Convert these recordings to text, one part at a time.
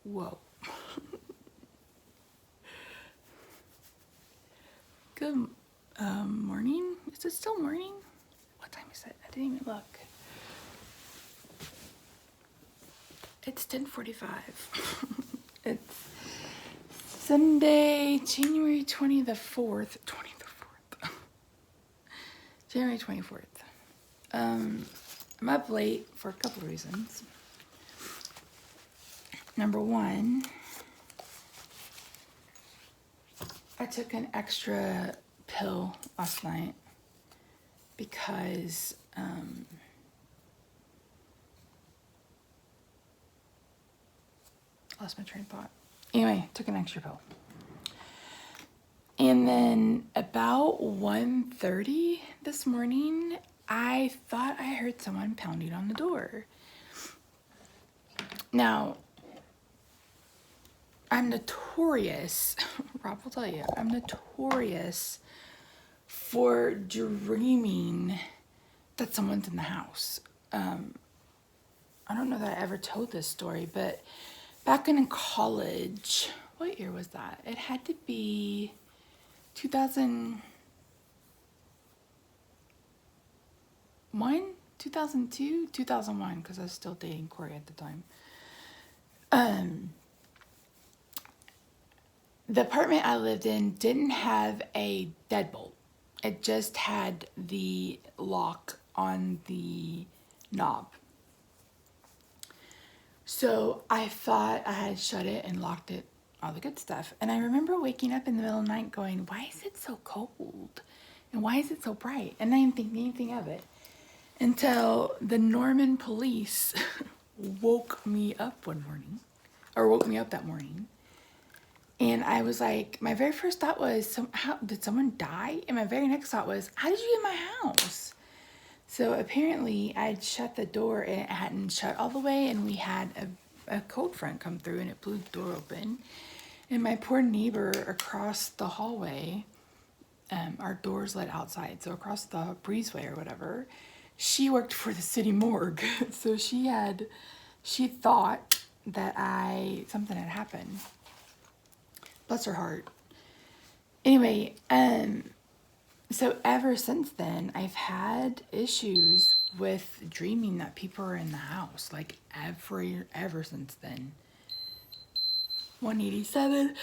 Whoa. Good morning. Is it still morning? What time is it? I didn't even look. It's 10:45. It's Sunday, January 24th. January 24th. I'm up late for a couple of reasons. Number one, I took an extra pill last night because lost my train of thought. Anyway, took an extra pill. And then about 1:30 this morning, I thought I heard someone pounding on the door. Now, I'm notorious, Rob will tell you, I'm notorious for dreaming that someone's in the house. I don't know that I ever told this story, but back in college, what year was that? It had to be 2001, 2002, 2001, because I was still dating Corey at the time. The apartment I lived in didn't have a deadbolt. It just had the lock on the knob. So I thought I had shut it and locked it, all the good stuff. And I remember waking up in the middle of the night going, why is it so cold? And why is it so bright? And I didn't think anything of it until the Norman police woke me up that morning. And I was like, my very first thought was, how did someone die? And my very next thought was, how did you get in my house? So apparently I'd shut the door and it hadn't shut all the way, and we had a cold front come through and it blew the door open. And my poor neighbor across the hallway, our doors led outside, so across the breezeway or whatever, she worked for the city morgue. So she thought that something had happened. Bless her heart. Anyway, so ever since then, I've had issues with dreaming that people are in the house, like ever since then. 187.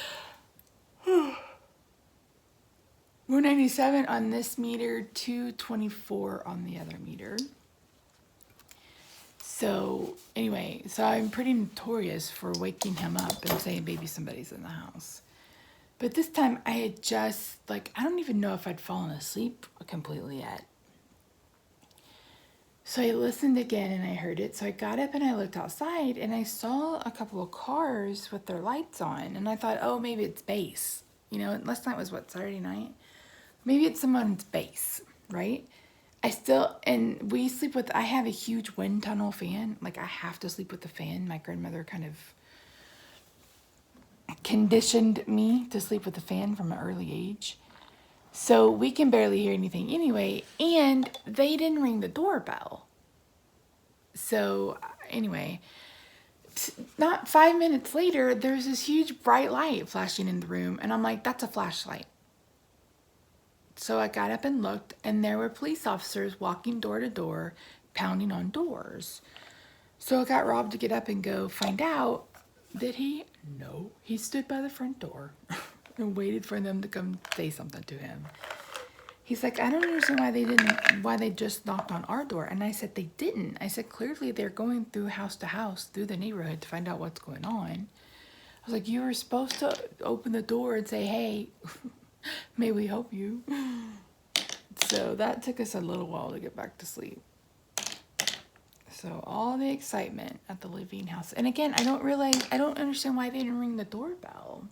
197 on this meter, 224 on the other meter. So anyway, so I'm pretty notorious for waking him up and saying, baby, somebody's in the house. But this time I had just, I don't even know if I'd fallen asleep completely yet. So I listened again and I heard it. So I got up and I looked outside and I saw a couple of cars with their lights on. And I thought, oh, maybe it's base. Last night was Saturday night? Maybe it's someone's base, right? I have a huge wind tunnel fan. I have to sleep with the fan. My grandmother kind of conditioned me to sleep with the fan from an early age. So we can barely hear anything anyway, and they didn't ring the doorbell. So anyway, not 5 minutes later, there's this huge bright light flashing in the room, and I'm like, that's a flashlight. So I got up and looked, and there were police officers walking door to door, pounding on doors. So I got Rob to get up and go find out. Did he? No. He stood by the front door and waited for them to come say something to him. He's like, I don't understand why they just knocked on our door. And I said, they didn't. I said, clearly they're going through house to house through the neighborhood to find out what's going on. I was like, you were supposed to open the door and say, hey, may we help you? So that took us a little while to get back to sleep. So all the excitement at the living house. And again, I don't understand why they didn't ring the doorbell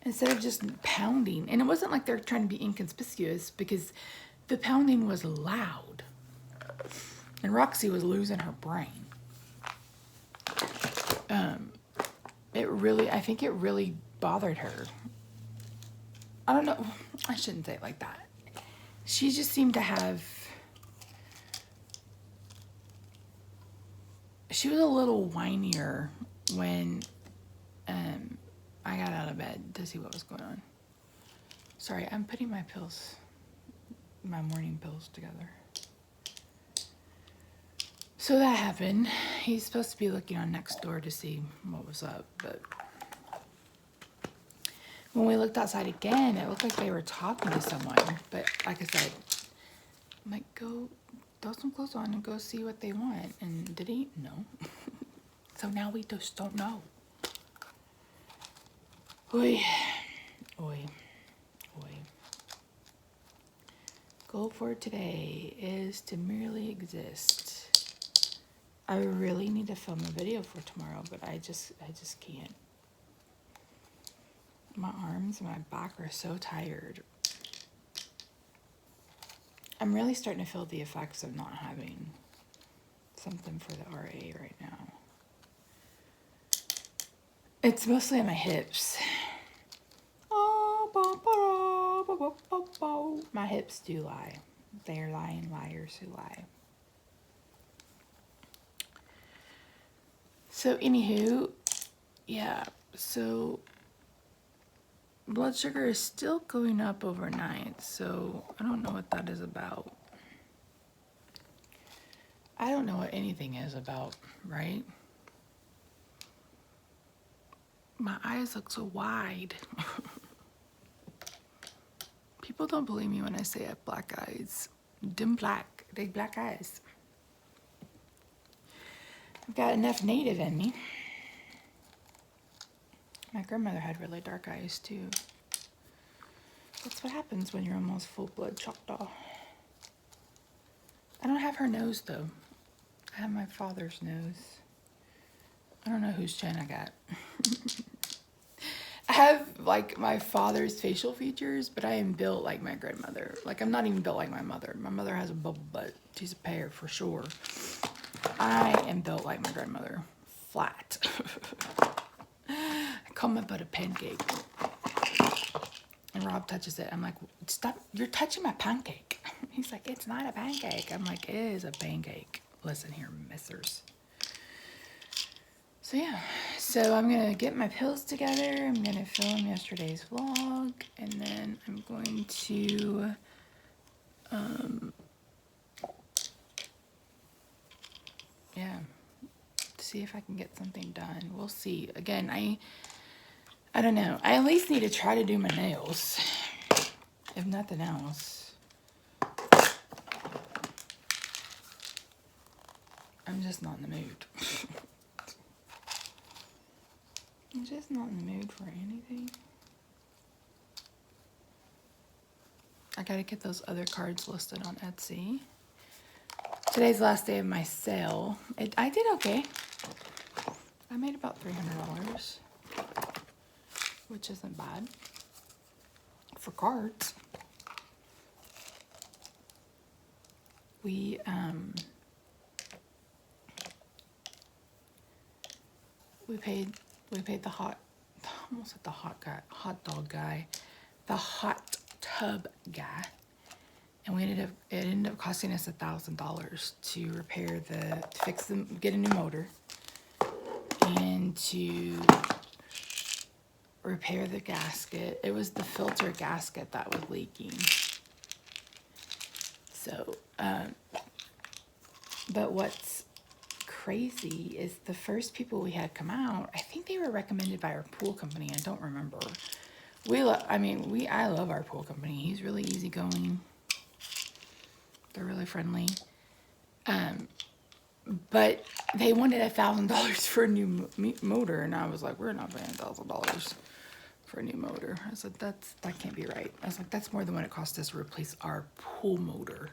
instead of just pounding. And it wasn't like they're trying to be inconspicuous, because the pounding was loud. And Roxy was losing her brain. I think it really bothered her. I don't know. I shouldn't say it like that. She just seemed to have... She was a little whinier when I got out of bed to see what was going on. Sorry, I'm putting my morning pills together. So that happened. He's supposed to be looking on Nextdoor to see what was up, but when we looked outside again, it looked like they were talking to someone. But like I said, I'm like, go throw some clothes on and go see what they want. And did he? No. So now we just don't know. Oy, oy, oy. Goal for today is to merely exist. I really need to film a video for tomorrow, but I just can't. My arms and my back are so tired. I'm really starting to feel the effects of not having something for the RA right now. It's mostly in my hips. My hips do lie. They are lying liars who lie. So anywho, yeah, so blood sugar is still going up overnight, so I don't know what that is about. I don't know what anything is about, right? My eyes look so wide. People don't believe me when I say I have black eyes. Dim black, they black eyes. I've got enough native in me. My grandmother had really dark eyes too. That's what happens when you're almost full-blood Choctaw. I don't have her nose though. I have my father's nose. I don't know whose chin I got. I have like my father's facial features, but I am built like my grandmother. Like I'm not even built like my mother. My mother has a bubble butt. She's a pear for sure. I am built like my grandmother. Flat. I call my butt a pancake. And Rob touches it. I'm like, stop, you're touching my pancake. He's like, it's not a pancake. I'm like, it is a pancake. Listen here, missers. So yeah, so I'm gonna get my pills together. I'm gonna film yesterday's vlog, and then I'm going to yeah, see if I can get something done. We'll see. Again, I don't know. I at least need to try to do my nails, if nothing else. I'm just not in the mood. I'm just not in the mood for anything. I gotta get those other cards listed on Etsy. Today's the last day of my sale. I did okay. I made about $300, which isn't bad for cards. We paid the hot dog guy, the hot tub guy, and it ended up costing us $1,000 to repair get a new motor, and to repair the gasket. It was the filter gasket that was leaking. So, but what's crazy is the first people we had come out, I think they were recommended by our pool company. I don't remember. I love our pool company. He's really easygoing. They're really friendly. But they wanted $1,000 for a new motor, and I was like, we're not paying $1,000 for a new motor. I said, that can't be right. I was like, that's more than what it cost us to replace our pool motor.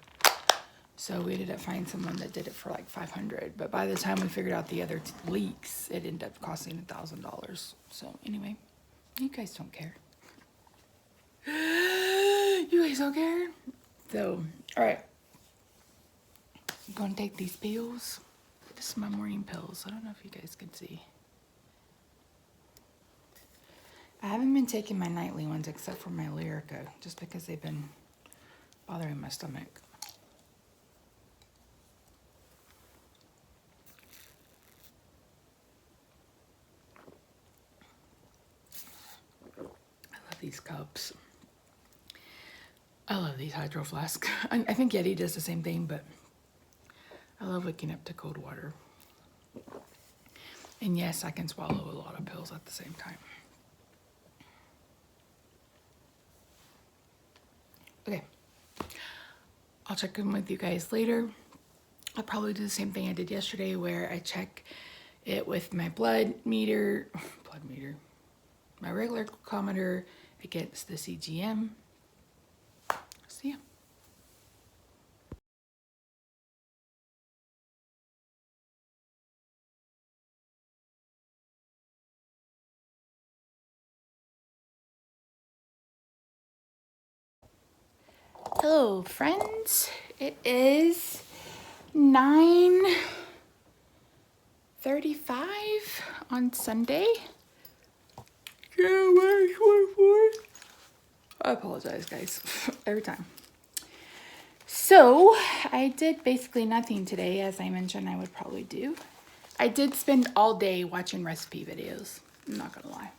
So we ended up finding someone that did it for like $500. But by the time we figured out the other leaks, it ended up costing $1,000. So anyway, you guys don't care. You guys don't care? So, all right. I'm going to take these pills. This is my morning pills. I don't know if you guys can see. I haven't been taking my nightly ones except for my Lyrica, just because they've been bothering my stomach. these cups. I love these hydro flasks. I think Yeti does the same thing, but I love waking up to cold water. And yes, I can swallow a lot of pills at the same time. Okay. I'll check in with you guys later. I'll probably do the same thing I did yesterday where I check it with my blood meter, my regular glucometer against the CGM. See ya. Hello, friends. It is 9:35 on Sunday. I apologize, guys, every time. So, I did basically nothing today, as I mentioned I would probably do. I did spend all day watching recipe videos, I'm not gonna lie.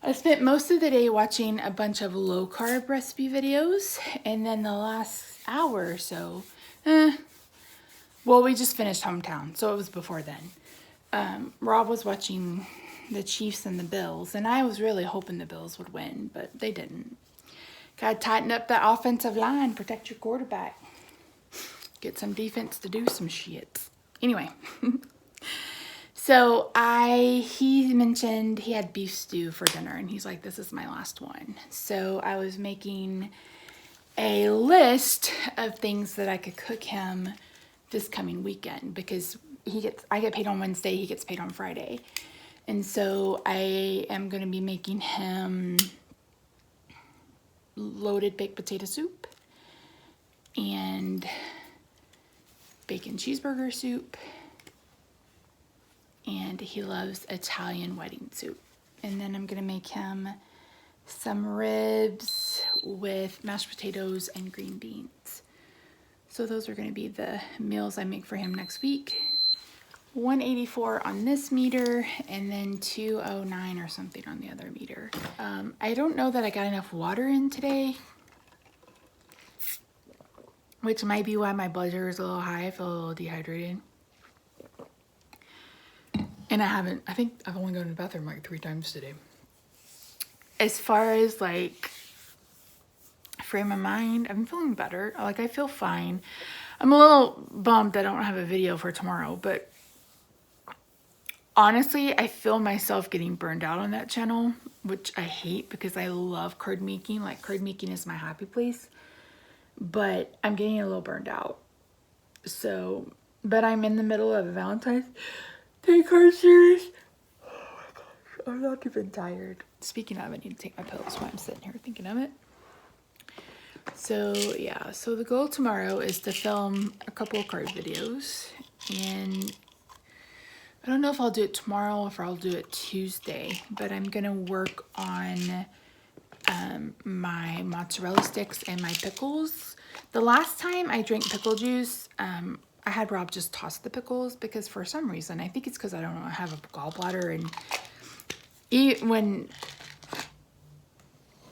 I spent most of the day watching a bunch of low-carb recipe videos, and then the last hour or so, well, we just finished Hometown, so it was before then. Rob was watching the Chiefs and the Bills, and I was really hoping the Bills would win, but they didn't. Gotta tighten up that offensive line, protect your quarterback. Get some defense to do some shit. Anyway. So he mentioned he had beef stew for dinner, and he's like, this is my last one. So I was making a list of things that I could cook him this coming weekend, because I get paid on Wednesday, he gets paid on Friday. And so I am going to be making him loaded baked potato soup and bacon cheeseburger soup. And he loves Italian wedding soup. And then I'm gonna make him some ribs with mashed potatoes and green beans. So those are gonna be the meals I make for him next week. 184 on this meter, and then 209 or something on the other meter. I don't know that I got enough water in today, which might be why my blood sugar is a little high. I feel a little dehydrated. And I think I've only gone to the bathroom like 3 times today. As far as like frame of mind, I'm feeling better. Like, I feel fine. I'm a little bummed I don't have a video for tomorrow, but honestly, I feel myself getting burned out on that channel, which I hate because I love card making. Like, card making is my happy place, but I'm getting a little burned out. So, but I'm in the middle of a Valentine's Day card series. Oh my gosh, I'm not even tired. Speaking of, I need to take my pills while I'm sitting here thinking of it. So yeah, so the goal tomorrow is to film a couple of card videos, and I don't know if I'll do it tomorrow or if I'll do it Tuesday, but I'm gonna work on my mozzarella sticks and my pickles. The last time I drank pickle juice, I had Rob just toss the pickles because for some reason, I think it's because I don't have a gallbladder, and when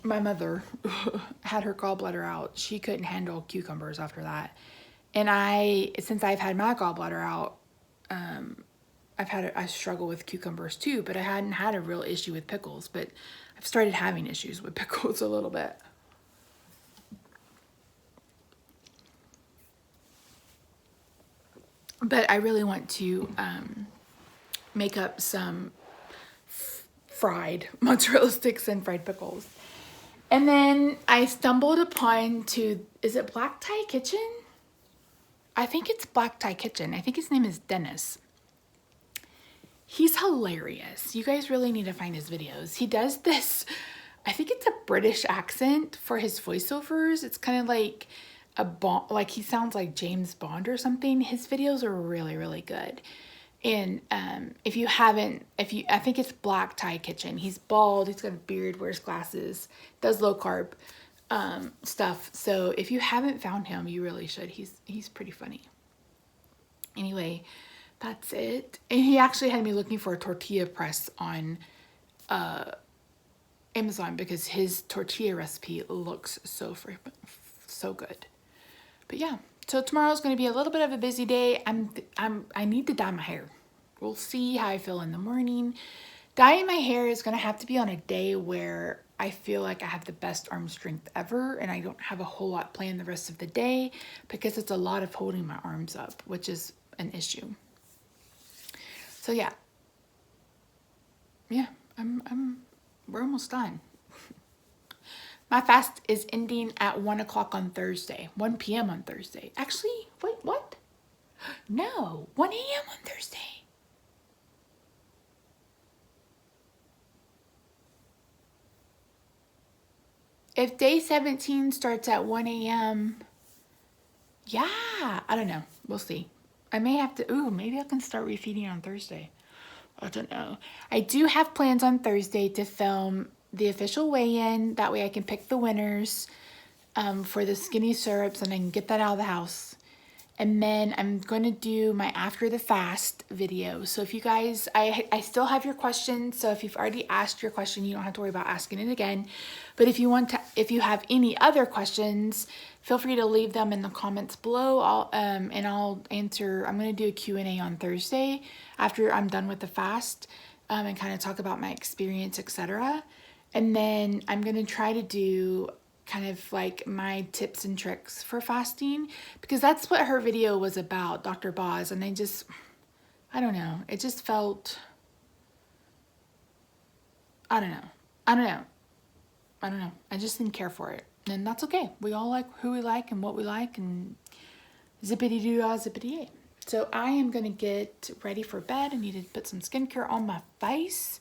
my mother had her gallbladder out, she couldn't handle cucumbers after that. And since I've had my gallbladder out, I struggle with cucumbers too, but I hadn't had a real issue with pickles, but I've started having issues with pickles a little bit. But I really want to make up some fried mozzarella sticks and fried pickles. And then I stumbled upon is it Black Tie Kitchen? I think it's Black Tie Kitchen. I think his name is Dennis. He's hilarious. You guys really need to find his videos. He does this, I think it's a British accent for his voiceovers. It's kind of like like he sounds like James Bond or something. His videos are really, really good. And I think it's Black Tie Kitchen. He's bald, he's got a beard, wears glasses, does low carb stuff. So if you haven't found him, you really should. He's pretty funny. Anyway, that's it. And he actually had me looking for a tortilla press on Amazon because his tortilla recipe looks so good. But yeah, so tomorrow's going to be a little bit of a busy day. I need to dye my hair. We'll see how I feel in the morning. Dyeing my hair is going to have to be on a day where I feel like I have the best arm strength ever and I don't have a whole lot planned the rest of the day because it's a lot of holding my arms up, which is an issue. So yeah. Yeah, we're almost done. My fast is ending at 1 o'clock on Thursday, 1 p.m. on Thursday. Actually, wait, what? No, 1 a.m. on Thursday. If day 17 starts at 1 a.m., yeah, I don't know. We'll see. I may have to, maybe I can start refeeding on Thursday. I don't know. I do have plans on Thursday to film the official weigh-in. That way I can pick the winners for the skinny syrups and I can get that out of the house. And then I'm going to do my after the fast video. So if you guys, I still have your questions. So if you've already asked your question, you don't have to worry about asking it again. But if you have any other questions, feel free to leave them in the comments below. I'll answer. I'm going to do a Q&A on Thursday after I'm done with the fast and kind of talk about my experience, etc. And then I'm going to try to do kind of like my tips and tricks for fasting because that's what her video was about, Dr. Boz, and I don't know, it just felt, I don't know, I just didn't care for it, and that's okay. We all like who we like and what we like, and zippity doo dah zippity yay. So I am gonna get ready for bed. I need to put some skincare on my face.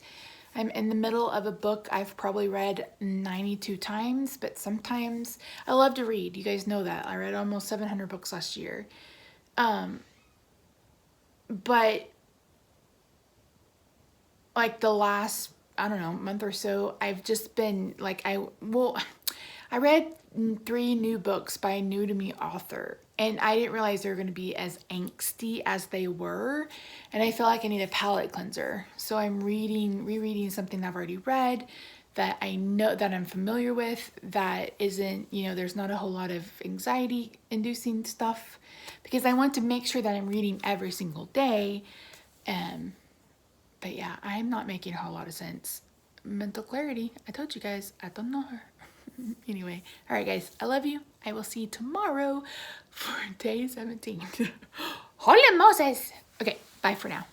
I'm in the middle of a book I've probably read 92 times, but sometimes I love to read. You guys know that. I read almost 700 books last year. But like the last, I don't know, month or so, I've just been like, I read 3 new books by a new to me author, and I didn't realize they were going to be as angsty as they were, and I feel like I need a palate cleanser. So I'm rereading something I've already read that I know that I'm familiar with, that isn't, there's not a whole lot of anxiety inducing stuff, because I want to make sure that I'm reading every single day. But yeah, I'm not making a whole lot of sense. Mental clarity. I told you guys, I don't know her. Anyway, all right, guys, I love you. I will see you tomorrow for day 17. Holy Moses. Okay, bye for now.